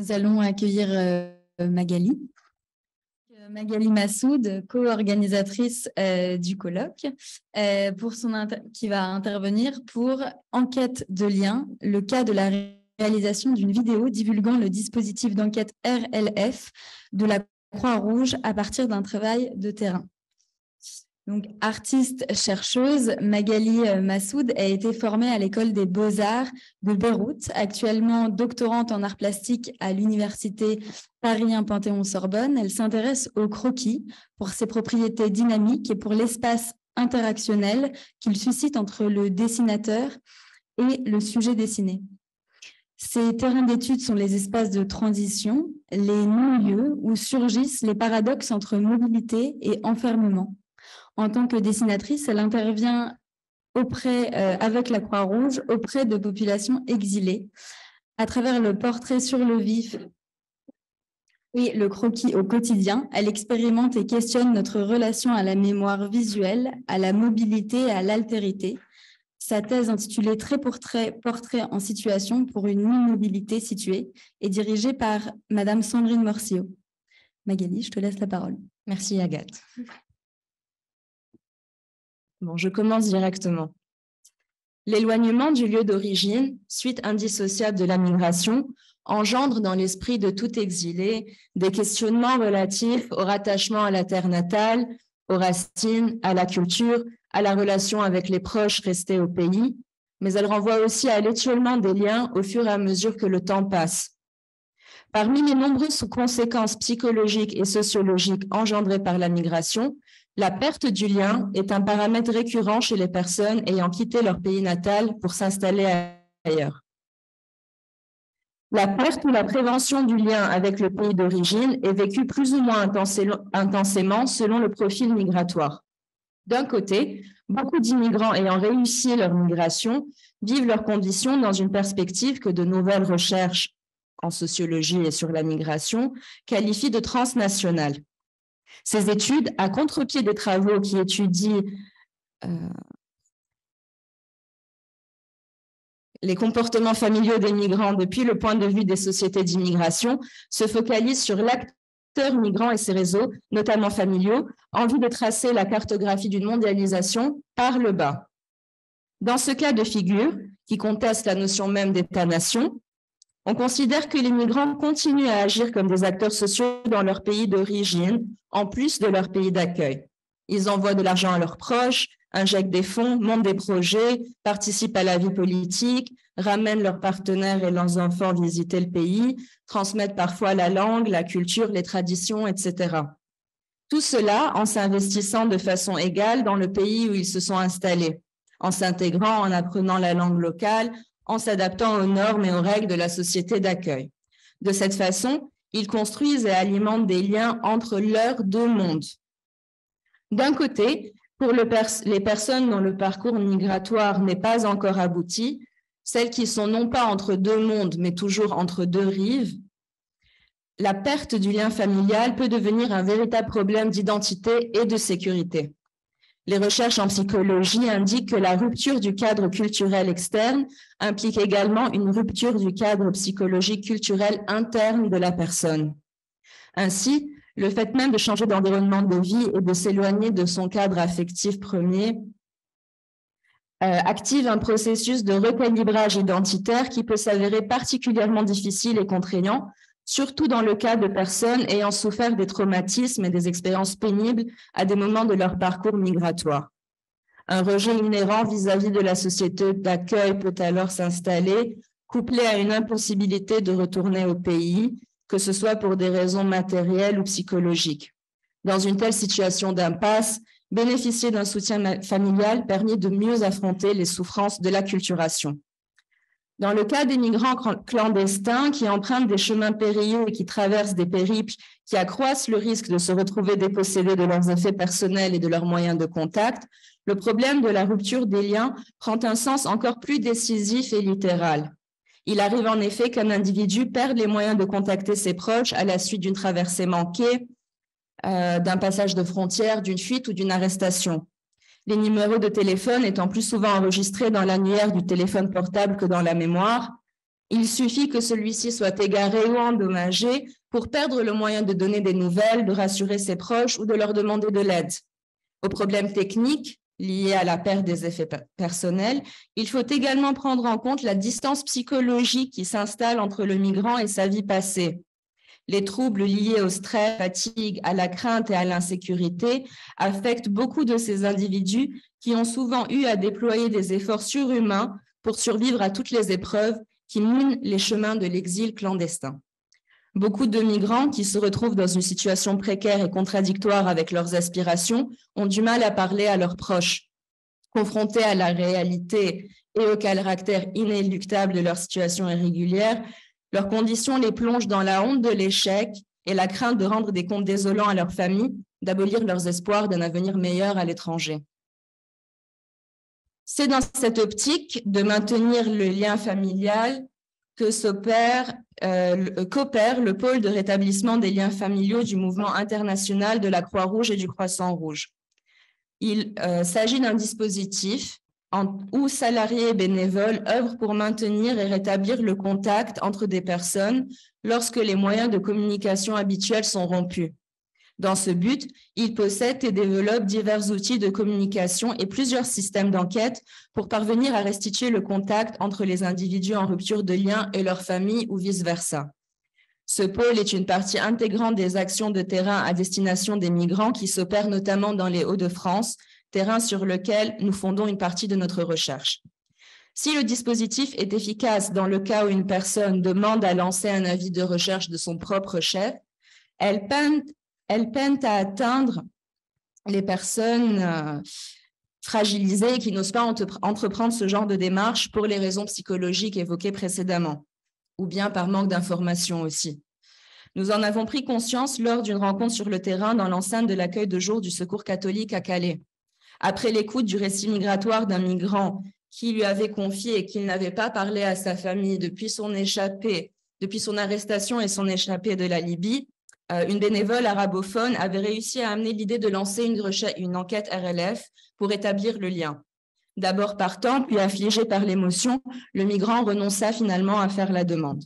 nous allons accueillir Magali. Magali Massoud, co-organisatrice du colloque, qui va intervenir pour Enquête de lien, le cas de la réalisation d'une vidéo divulguant le dispositif d'enquête RLF de la Croix-Rouge à partir d'un travail de terrain. Donc, artiste-chercheuse, Magali Massoud a été formée à l'école des Beaux-Arts de Beyrouth, actuellement doctorante en arts plastiques à l'université Paris 1 Panthéon-Sorbonne. Elle s'intéresse au croquis pour ses propriétés dynamiques et pour l'espace interactionnel qu'il suscite entre le dessinateur et le sujet dessiné. Ces terrains d'études sont les espaces de transition, les non-lieux où surgissent les paradoxes entre mobilité et enfermement. En tant que dessinatrice, elle intervient avec la Croix-Rouge auprès de populations exilées à travers le portrait sur le vif et le croquis au quotidien. Elle expérimente et questionne notre relation à la mémoire visuelle, à la mobilité et à l'altérité. Sa thèse intitulée « Trait pour trait, portrait en situation pour une immobilité située » est dirigée par Madame Sandrine Morcio. Magali, je te laisse la parole. Merci Agathe. Bon, je commence directement. L'éloignement du lieu d'origine, suite indissociable de la migration, engendre dans l'esprit de tout exilé des questionnements relatifs au rattachement à la terre natale, aux racines, à la culture, à la relation avec les proches restés au pays, mais elle renvoie aussi à l'étiolement des liens au fur et à mesure que le temps passe. Parmi les nombreuses conséquences psychologiques et sociologiques engendrées par la migration, la perte du lien est un paramètre récurrent chez les personnes ayant quitté leur pays natal pour s'installer ailleurs. La perte ou la prévention du lien avec le pays d'origine est vécue plus ou moins intensément selon le profil migratoire. D'un côté, beaucoup d'immigrants ayant réussi leur migration vivent leurs conditions dans une perspective que de nouvelles recherches en sociologie et sur la migration qualifient de transnationale. Ces études, à contre-pied des travaux qui étudient les comportements familiaux des migrants depuis le point de vue des sociétés d'immigration, se focalisent sur l'acteur migrant et ses réseaux, notamment familiaux, en vue de tracer la cartographie d'une mondialisation par le bas. Dans ce cas de figure, qui conteste la notion même d'État-nation, on considère que les migrants continuent à agir comme des acteurs sociaux dans leur pays d'origine, en plus de leur pays d'accueil. Ils envoient de l'argent à leurs proches, injectent des fonds, montent des projets, participent à la vie politique, ramènent leurs partenaires et leurs enfants visiter le pays, transmettent parfois la langue, la culture, les traditions, etc. Tout cela en s'investissant de façon égale dans le pays où ils se sont installés, en s'intégrant, en apprenant la langue locale, en s'adaptant aux normes et aux règles de la société d'accueil. De cette façon, ils construisent et alimentent des liens entre leurs deux mondes. D'un côté, pour les personnes dont le parcours migratoire n'est pas encore abouti, celles qui sont non pas entre deux mondes, mais toujours entre deux rives, la perte du lien familial peut devenir un véritable problème d'identité et de sécurité. Les recherches en psychologie indiquent que la rupture du cadre culturel externe implique également une rupture du cadre psychologique culturel interne de la personne. Ainsi, le fait même de changer d'environnement de vie et de s'éloigner de son cadre affectif premier active un processus de recalibrage identitaire qui peut s'avérer particulièrement difficile et contraignant, surtout dans le cas de personnes ayant souffert des traumatismes et des expériences pénibles à des moments de leur parcours migratoire. Un rejet inhérent vis-à-vis de la société d'accueil peut alors s'installer, couplé à une impossibilité de retourner au pays, que ce soit pour des raisons matérielles ou psychologiques. Dans une telle situation d'impasse, bénéficier d'un soutien familial permet de mieux affronter les souffrances de l'acculturation. Dans le cas des migrants clandestins qui empruntent des chemins périlleux et qui traversent des périples qui accroissent le risque de se retrouver dépossédés de leurs effets personnels et de leurs moyens de contact, le problème de la rupture des liens prend un sens encore plus décisif et littéral. Il arrive en effet qu'un individu perde les moyens de contacter ses proches à la suite d'une traversée manquée, d'un passage de frontière, d'une fuite ou d'une arrestation. Les numéros de téléphone étant plus souvent enregistrés dans l'annuaire du téléphone portable que dans la mémoire, Il suffit que celui-ci soit égaré ou endommagé pour perdre le moyen de donner des nouvelles, de rassurer ses proches ou de leur demander de l'aide. Aux problèmes techniques liés à la perte des effets personnels, il faut également prendre en compte la distance psychologique qui s'installe entre le migrant et sa vie passée. Les troubles liés au stress, à la fatigue, à la crainte et à l'insécurité affectent beaucoup de ces individus qui ont souvent eu à déployer des efforts surhumains pour survivre à toutes les épreuves qui minent les chemins de l'exil clandestin. Beaucoup de migrants qui se retrouvent dans une situation précaire et contradictoire avec leurs aspirations ont du mal à parler à leurs proches. Confrontés à la réalité et au caractère inéluctable de leur situation irrégulière, leurs conditions les plongent dans la honte de l'échec et la crainte de rendre des comptes désolants à leur famille, d'abolir leurs espoirs d'un avenir meilleur à l'étranger. C'est dans cette optique de maintenir le lien familial que coopère le pôle de rétablissement des liens familiaux du mouvement international de la Croix-Rouge et du Croissant-Rouge. Il s'agit d'un dispositif où salariés et bénévoles œuvrent pour maintenir et rétablir le contact entre des personnes lorsque les moyens de communication habituels sont rompus. Dans ce but, il possède et développe divers outils de communication et plusieurs systèmes d'enquête pour parvenir à restituer le contact entre les individus en rupture de lien et leurs familles ou vice-versa. Ce pôle est une partie intégrante des actions de terrain à destination des migrants qui s'opèrent notamment dans les Hauts-de-France, terrain sur lequel nous fondons une partie de notre recherche. Si le dispositif est efficace dans le cas où une personne demande à lancer un avis de recherche de son propre chef, elle peine à atteindre les personnes fragilisées qui n'osent pas entreprendre ce genre de démarche pour les raisons psychologiques évoquées précédemment, ou bien par manque d'information aussi. Nous en avons pris conscience lors d'une rencontre sur le terrain dans l'enceinte de l'accueil de jour du Secours catholique à Calais. Après l'écoute du récit migratoire d'un migrant qui lui avait confié qu'il n'avait pas parlé à sa famille depuis son arrestation et son échappée de la Libye, une bénévole arabophone avait réussi à amener l'idée de lancer une enquête RLF pour établir le lien. D'abord partant, puis affligé par l'émotion, le migrant renonça finalement à faire la demande.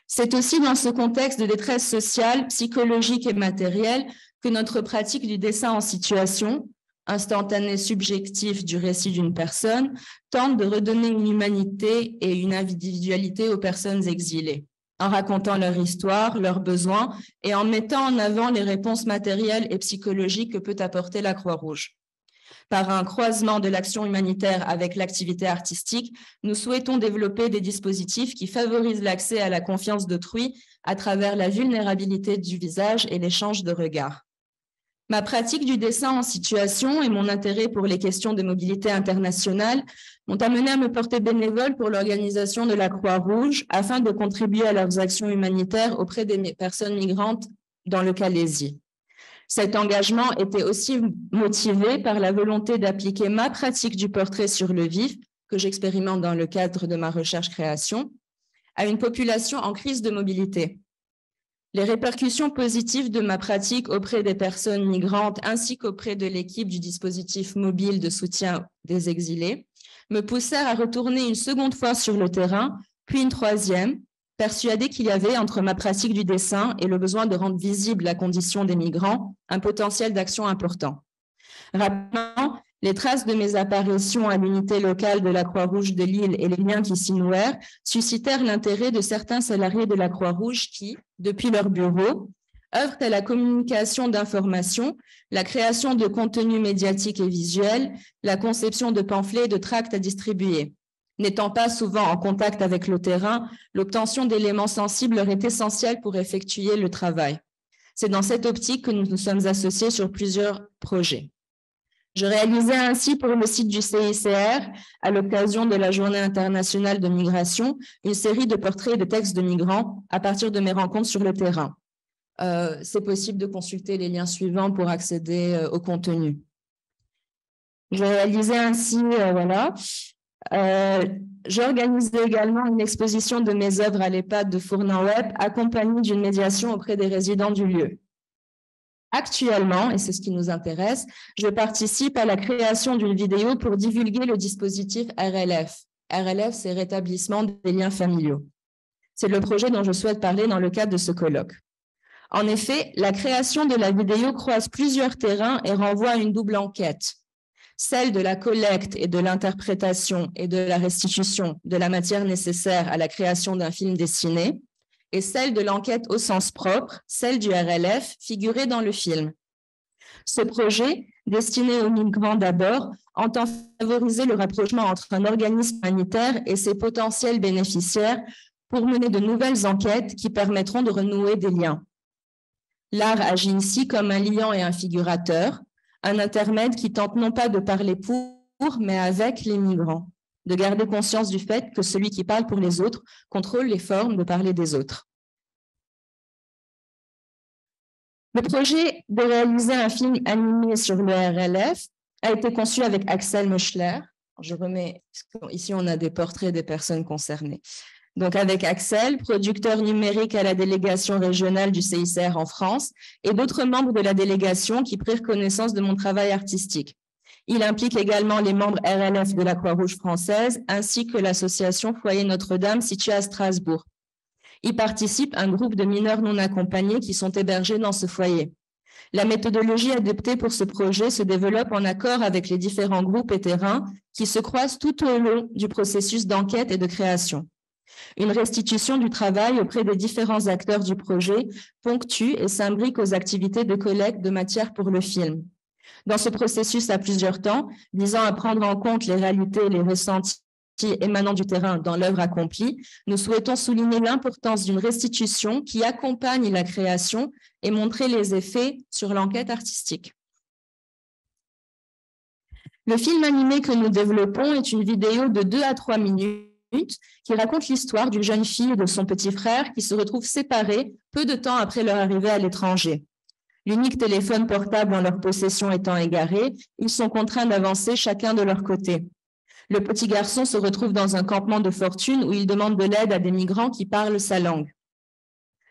C'est aussi dans ce contexte de détresse sociale, psychologique et matérielle que notre pratique du dessin en situation, instantané subjectif du récit d'une personne, tente de redonner une humanité et une individualité aux personnes exilées, en racontant leur histoire, leurs besoins et en mettant en avant les réponses matérielles et psychologiques que peut apporter la Croix-Rouge. Par un croisement de l'action humanitaire avec l'activité artistique, nous souhaitons développer des dispositifs qui favorisent l'accès à la confiance d'autrui à travers la vulnérabilité du visage et l'échange de regards. Ma pratique du dessin en situation et mon intérêt pour les questions de mobilité internationale m'ont amené à me porter bénévole pour l'organisation de la Croix-Rouge afin de contribuer à leurs actions humanitaires auprès des personnes migrantes dans le Calaisis. Cet engagement était aussi motivé par la volonté d'appliquer ma pratique du portrait sur le vif, que j'expérimente dans le cadre de ma recherche-création, à une population en crise de mobilité. Les répercussions positives de ma pratique auprès des personnes migrantes ainsi qu'auprès de l'équipe du dispositif mobile de soutien des exilés me poussèrent à retourner une seconde fois sur le terrain, puis une troisième, persuadée qu'il y avait entre ma pratique du dessin et le besoin de rendre visible la condition des migrants un potentiel d'action important. Rapidement, les traces de mes apparitions à l'unité locale de la Croix-Rouge de Lille et les liens qui s'y nouèrent suscitèrent l'intérêt de certains salariés de la Croix-Rouge qui, depuis leur bureau, œuvrent à la communication d'informations, la création de contenus médiatiques et visuels, la conception de pamphlets et de tracts à distribuer. N'étant pas souvent en contact avec le terrain, l'obtention d'éléments sensibles leur est essentielle pour effectuer le travail. C'est dans cette optique que nous nous sommes associés sur plusieurs projets. Je réalisais ainsi pour le site du CICR, à l'occasion de la Journée internationale de migration, une série de portraits et de textes de migrants à partir de mes rencontres sur le terrain. C'est possible de consulter les liens suivants pour accéder au contenu. Je réalisais ainsi, j'organisais également une exposition de mes œuvres à l'EHPAD de Fournin-Webb, accompagnée d'une médiation auprès des résidents du lieu. Actuellement, et c'est ce qui nous intéresse, je participe à la création d'une vidéo pour divulguer le dispositif RLF, RLF, c'est rétablissement des liens familiaux. C'est le projet dont je souhaite parler dans le cadre de ce colloque. En effet, la création de la vidéo croise plusieurs terrains et renvoie à une double enquête. Celle de la collecte et de l'interprétation et de la restitution de la matière nécessaire à la création d'un film dessiné, et celle de l'enquête au sens propre, celle du RLF, figurée dans le film. Ce projet, destiné aux migrants d'abord, entend favoriser le rapprochement entre un organisme humanitaire et ses potentiels bénéficiaires pour mener de nouvelles enquêtes qui permettront de renouer des liens. L'art agit ici comme un liant et un figurateur, un intermède qui tente non pas de parler pour, mais avec les migrants, de garder conscience du fait que celui qui parle pour les autres contrôle les formes de parler des autres. Le projet de réaliser un film animé sur le RLF a été conçu avec Axel Moschler. Je remets, ici on a des portraits des personnes concernées. Donc avec Axel, producteur numérique à la délégation régionale du CICR en France, et d'autres membres de la délégation qui prirent connaissance de mon travail artistique. Il implique également les membres RLF de la Croix-Rouge française, ainsi que l'association Foyer Notre-Dame située à Strasbourg. Y participe un groupe de mineurs non accompagnés qui sont hébergés dans ce foyer. La méthodologie adoptée pour ce projet se développe en accord avec les différents groupes et terrains qui se croisent tout au long du processus d'enquête et de création. Une restitution du travail auprès des différents acteurs du projet ponctue et s'imbrique aux activités de collecte de matière pour le film. Dans ce processus à plusieurs temps, visant à prendre en compte les réalités et les ressentis émanant du terrain dans l'œuvre accomplie, nous souhaitons souligner l'importance d'une restitution qui accompagne la création et montrer les effets sur l'enquête artistique. Le film animé que nous développons est une vidéo de 2 à 3 minutes qui raconte l'histoire d'une jeune fille et de son petit frère qui se retrouvent séparés peu de temps après leur arrivée à l'étranger. L'unique téléphone portable en leur possession étant égaré, ils sont contraints d'avancer chacun de leur côté. Le petit garçon se retrouve dans un campement de fortune où il demande de l'aide à des migrants qui parlent sa langue.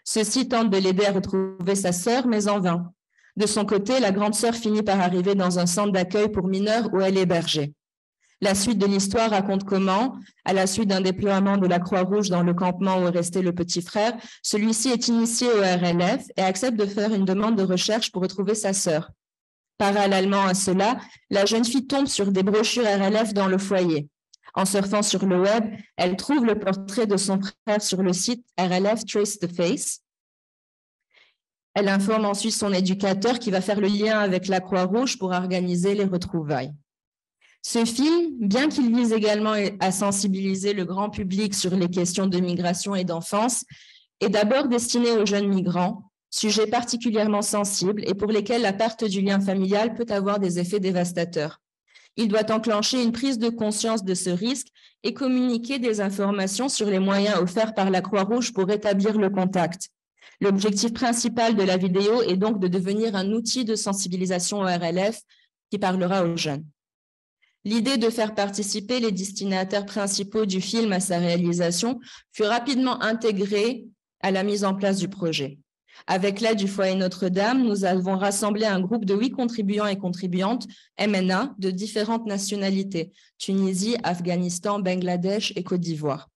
Ceux-ci tentent de l'aider à retrouver sa sœur, mais en vain. De son côté, la grande sœur finit par arriver dans un centre d'accueil pour mineurs où elle est hébergée. La suite de l'histoire raconte comment, à la suite d'un déploiement de la Croix-Rouge dans le campement où est resté le petit frère, celui-ci est initié au RLF et accepte de faire une demande de recherche pour retrouver sa sœur. Parallèlement à cela, la jeune fille tombe sur des brochures RLF dans le foyer. En surfant sur le web, elle trouve le portrait de son frère sur le site RLF Trace the Face. Elle informe ensuite son éducateur qui va faire le lien avec la Croix-Rouge pour organiser les retrouvailles. Ce film, bien qu'il vise également à sensibiliser le grand public sur les questions de migration et d'enfance, est d'abord destiné aux jeunes migrants, sujets particulièrement sensibles et pour lesquels la perte du lien familial peut avoir des effets dévastateurs. Il doit enclencher une prise de conscience de ce risque et communiquer des informations sur les moyens offerts par la Croix-Rouge pour rétablir le contact. L'objectif principal de la vidéo est donc de devenir un outil de sensibilisation au RLF qui parlera aux jeunes. L'idée de faire participer les destinataires principaux du film à sa réalisation fut rapidement intégrée à la mise en place du projet. Avec l'aide du Foyer Notre-Dame, nous avons rassemblé un groupe de 8 contribuants et contribuantes MNA de différentes nationalités, Tunisie, Afghanistan, Bangladesh et Côte d'Ivoire.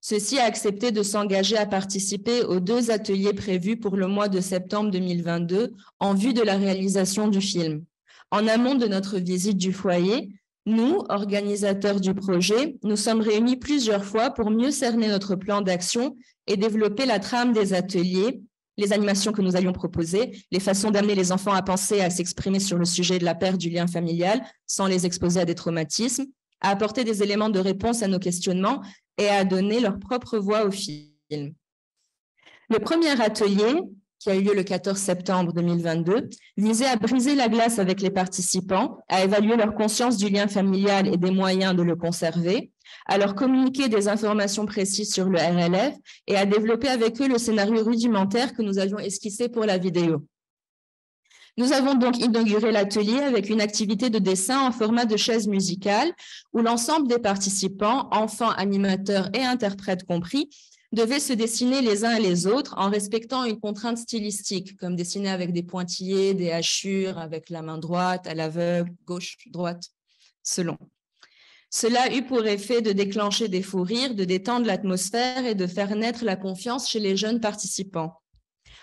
Ceux-ci ont accepté de s'engager à participer aux 2 ateliers prévus pour le mois de septembre 2022 en vue de la réalisation du film. En amont de notre visite du foyer, nous, organisateurs du projet, nous sommes réunis plusieurs fois pour mieux cerner notre plan d'action et développer la trame des ateliers, les animations que nous allions proposer, les façons d'amener les enfants à penser, à s'exprimer sur le sujet de la perte du lien familial sans les exposer à des traumatismes, à apporter des éléments de réponse à nos questionnements et à donner leur propre voix au film. Le premier atelier, qui a eu lieu le 14 septembre 2022, visait à briser la glace avec les participants, à évaluer leur conscience du lien familial et des moyens de le conserver, à leur communiquer des informations précises sur le RLF et à développer avec eux le scénario rudimentaire que nous avions esquissé pour la vidéo. Nous avons donc inauguré l'atelier avec une activité de dessin en format de chaise musicale où l'ensemble des participants, enfants, animateurs et interprètes compris, devaient se dessiner les uns et les autres en respectant une contrainte stylistique, comme dessiner avec des pointillés, des hachures, avec la main droite, à l'aveugle, gauche, droite, selon. Cela eut pour effet de déclencher des fous rires, de détendre l'atmosphère et de faire naître la confiance chez les jeunes participants.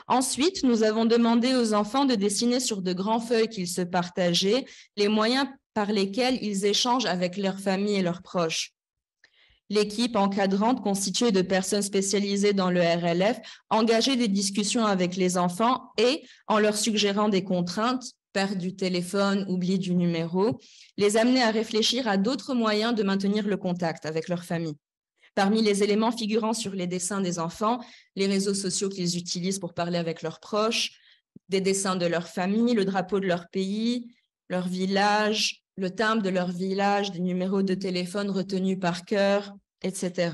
Ensuite, nous avons demandé aux enfants de dessiner sur de grands feuilles qu'ils se partageaient les moyens par lesquels ils échangent avec leur famille et leurs proches. L'équipe encadrante, constituée de personnes spécialisées dans le RLF, engageait des discussions avec les enfants et, en leur suggérant des contraintes, perte du téléphone, oubli du numéro, les amenait à réfléchir à d'autres moyens de maintenir le contact avec leur famille. Parmi les éléments figurant sur les dessins des enfants, les réseaux sociaux qu'ils utilisent pour parler avec leurs proches, des dessins de leur famille, le drapeau de leur pays, leur village, le timbre de leur village, des numéros de téléphone retenus par cœur, etc.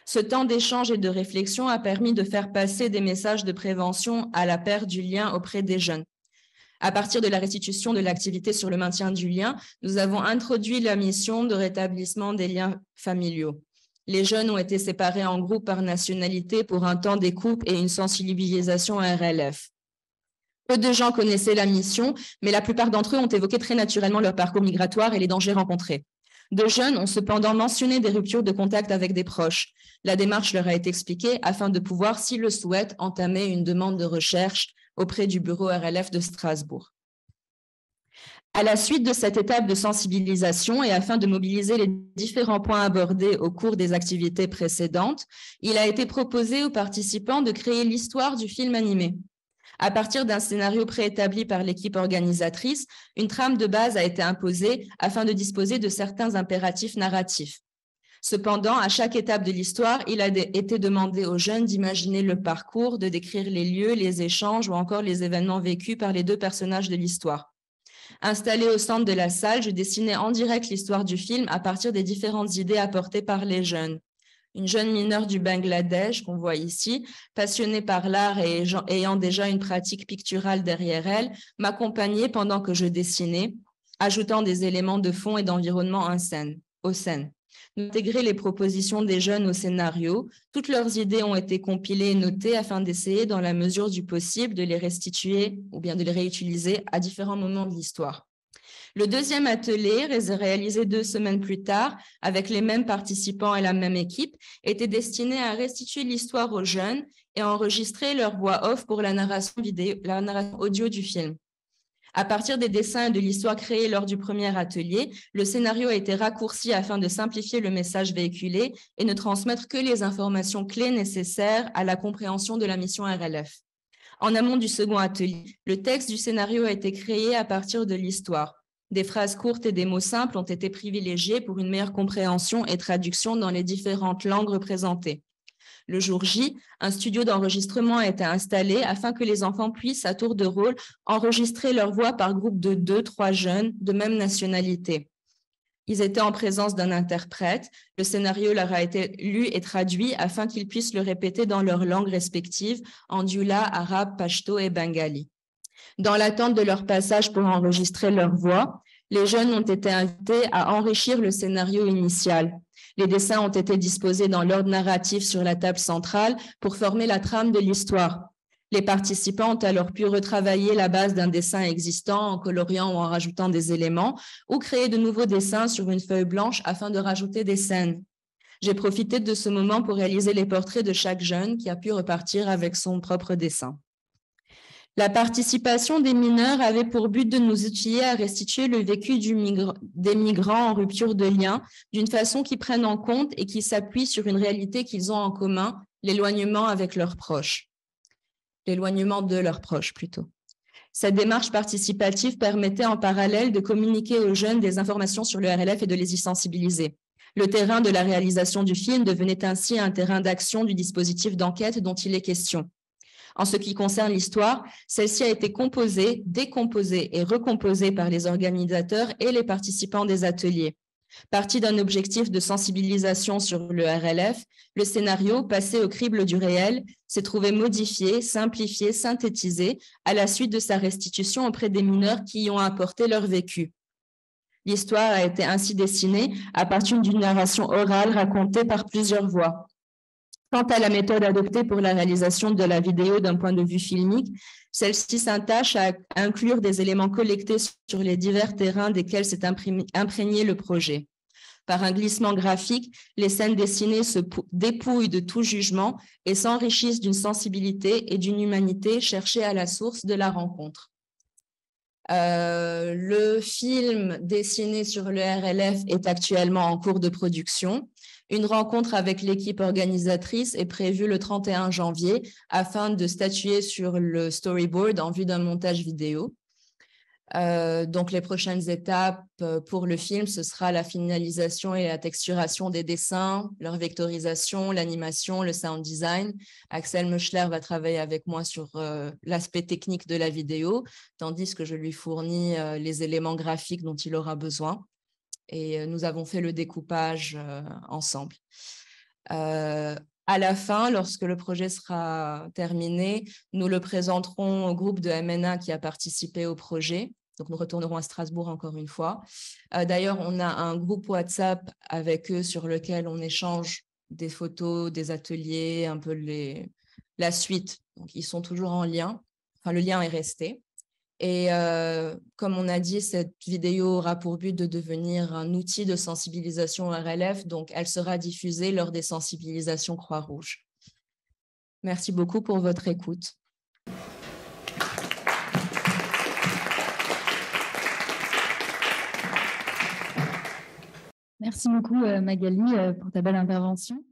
Ce temps d'échange et de réflexion a permis de faire passer des messages de prévention à la perte du lien auprès des jeunes. À partir de la restitution de l'activité sur le maintien du lien, nous avons introduit la mission de rétablissement des liens familiaux. Les jeunes ont été séparés en groupes par nationalité pour un temps d'écoute et une sensibilisation à RLF. Peu de gens connaissaient la mission, mais la plupart d'entre eux ont évoqué très naturellement leur parcours migratoire et les dangers rencontrés. De jeunes ont cependant mentionné des ruptures de contact avec des proches. La démarche leur a été expliquée afin de pouvoir, s'ils le souhaitent, entamer une demande de recherche auprès du bureau RLF de Strasbourg. À la suite de cette étape de sensibilisation et afin de mobiliser les différents points abordés au cours des activités précédentes, il a été proposé aux participants de créer l'histoire du film animé. À partir d'un scénario préétabli par l'équipe organisatrice, une trame de base a été imposée afin de disposer de certains impératifs narratifs. Cependant, à chaque étape de l'histoire, il a été demandé aux jeunes d'imaginer le parcours, de décrire les lieux, les échanges ou encore les événements vécus par les deux personnages de l'histoire. Installé au centre de la salle, je dessinais en direct l'histoire du film à partir des différentes idées apportées par les jeunes. Une jeune mineure du Bangladesh, qu'on voit ici, passionnée par l'art et ayant déjà une pratique picturale derrière elle, m'accompagnait pendant que je dessinais, ajoutant des éléments de fond et d'environnement aux scènes. Intégrer les propositions des jeunes au scénario, toutes leurs idées ont été compilées et notées afin d'essayer, dans la mesure du possible, de les restituer ou bien de les réutiliser à différents moments de l'histoire. Le deuxième atelier, réalisé 2 semaines plus tard, avec les mêmes participants et la même équipe, était destiné à restituer l'histoire aux jeunes et à enregistrer leur voix off pour la narration audio du film. À partir des dessins et de l'histoire créée lors du premier atelier, le scénario a été raccourci afin de simplifier le message véhiculé et ne transmettre que les informations clés nécessaires à la compréhension de la mission RLF. En amont du second atelier, le texte du scénario a été créé à partir de l'histoire. Des phrases courtes et des mots simples ont été privilégiés pour une meilleure compréhension et traduction dans les différentes langues représentées. Le jour J, un studio d'enregistrement a été installé afin que les enfants puissent, à tour de rôle, enregistrer leur voix par groupe de 2-3 jeunes de même nationalité. Ils étaient en présence d'un interprète. Le scénario leur a été lu et traduit afin qu'ils puissent le répéter dans leurs langues respectives, en dioula, arabe, pashto et bengali. Dans l'attente de leur passage pour enregistrer leur voix, les jeunes ont été invités à enrichir le scénario initial. Les dessins ont été disposés dans l'ordre narratif sur la table centrale pour former la trame de l'histoire. Les participants ont alors pu retravailler la base d'un dessin existant en coloriant ou en rajoutant des éléments ou créer de nouveaux dessins sur une feuille blanche afin de rajouter des scènes. J'ai profité de ce moment pour réaliser les portraits de chaque jeune qui a pu repartir avec son propre dessin. La participation des mineurs avait pour but de nous outiller à restituer le vécu des migrants en rupture de lien d'une façon qui prenne en compte et qui s'appuie sur une réalité qu'ils ont en commun, l'éloignement avec leurs proches. L'éloignement de leurs proches, plutôt. Cette démarche participative permettait en parallèle de communiquer aux jeunes des informations sur le RLF et de les y sensibiliser. Le terrain de la réalisation du film devenait ainsi un terrain d'action du dispositif d'enquête dont il est question. En ce qui concerne l'histoire, celle-ci a été composée, décomposée et recomposée par les organisateurs et les participants des ateliers. Parti d'un objectif de sensibilisation sur le RLF, le scénario, passé au crible du réel, s'est trouvé modifié, simplifié, synthétisé à la suite de sa restitution auprès des mineurs qui y ont apporté leur vécu. L'histoire a été ainsi dessinée à partir d'une narration orale racontée par plusieurs voix. Quant à la méthode adoptée pour la réalisation de la vidéo d'un point de vue filmique, celle-ci s'attache à inclure des éléments collectés sur les divers terrains desquels s'est imprégné le projet. Par un glissement graphique, les scènes dessinées se dépouillent de tout jugement et s'enrichissent d'une sensibilité et d'une humanité cherchée à la source de la rencontre. Le film dessiné sur le RLF est actuellement en cours de production. Une rencontre avec l'équipe organisatrice est prévue le 31 janvier afin de statuer sur le storyboard en vue d'un montage vidéo. Donc, les prochaines étapes pour le film, ce sera la finalisation et la texturation des dessins, leur vectorisation, l'animation, le sound design. Axel Meuchler va travailler avec moi sur l'aspect technique de la vidéo, tandis que je lui fournis les éléments graphiques dont il aura besoin. Et nous avons fait le découpage ensemble. À la fin, lorsque le projet sera terminé, nous le présenterons au groupe de MNA qui a participé au projet. Donc, nous retournerons à Strasbourg encore une fois. D'ailleurs, on a un groupe WhatsApp avec eux sur lequel on échange des photos, des ateliers, un peu la suite. Donc, ils sont toujours en lien. Enfin, le lien est resté. Et comme on a dit, cette vidéo aura pour but de devenir un outil de sensibilisation au RLF. Donc, elle sera diffusée lors des sensibilisations Croix-Rouge. Merci beaucoup pour votre écoute. Merci beaucoup, Magali, pour ta belle intervention.